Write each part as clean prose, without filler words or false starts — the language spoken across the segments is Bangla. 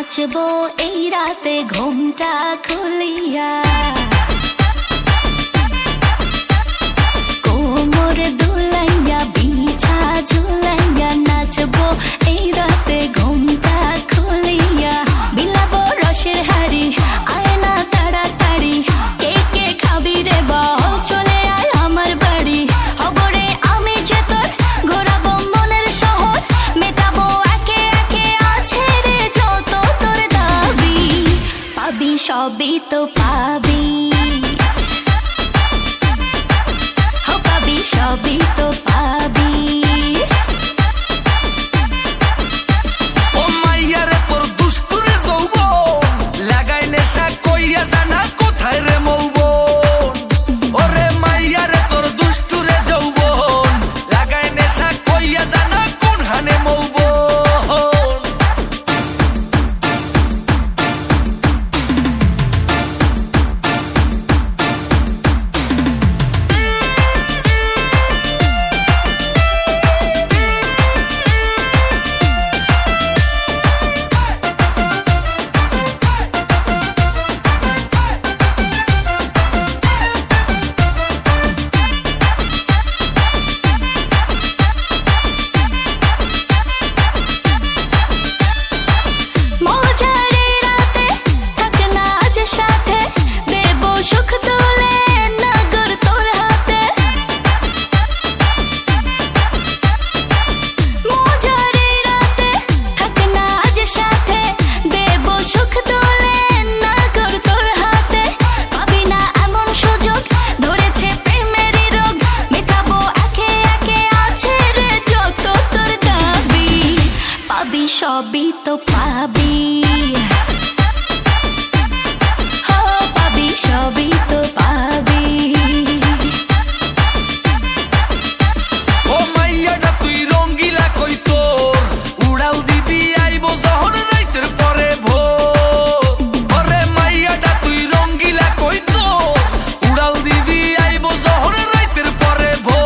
নাচবো এই রাতে ঘুমটা খুলিয়া, কোমর দুলাইয়া বিছা ঝুলাইয়া নাচবো এই রাতে ঘুমটা খুলিয়া। বিলাবো রসের হাড়ি আয় না তাড়াতাড়ি, কে কে খাবি রে বল চলে আয় আমার বাড়ি। হবরে আমি যে তোর ঘোরাবো মনের শহর, মেটাবো একে একে আছে রে যত তোর দাবি। পাবি সবই তো পাবি, পাবি সবই তো পাবি। ও মাইয়া রে তোর দুষ্টুরে যৌবন, লাগাই নেশা কইয়া জানা কোথায় রে মৌবন। ওরে মাইয়া রে তোর দুষ্টুরে যৌবন, লাগাই নেশা কইয়া জানা কোন হানে মৌবন। সবই তো পাবি, পাবি সবই তো পাবি। ও মাইয়াটা তুই রঙ্গিলা কই তোর, উড়াল দিবি আইবো যখন রাইতের পরে ভোর। ওরে মাইয়াটা তুই রঙ্গিলা কই তোর, উড়াল দিবি আইবো যখন রাইতের পরে ভোর।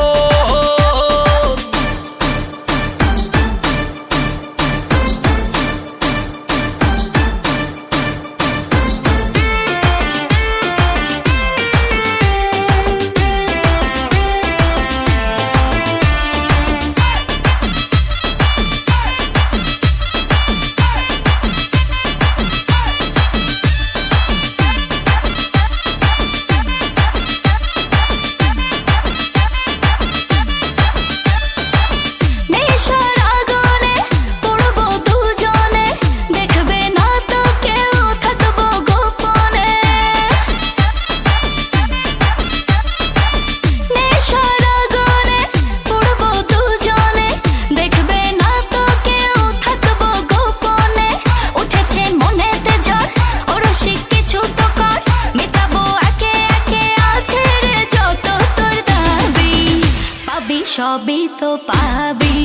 সবই তো পাবি,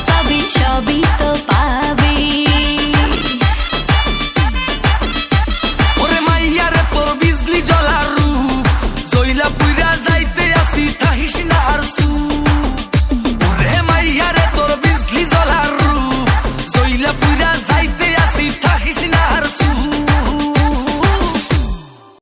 পাবি সবই তো পাবি। ওরে মাইয়া রে তোর বিজলি জ্বলার রূপ, জইলা পুইরা যাইতে আসি তাহিস না আর সুপ।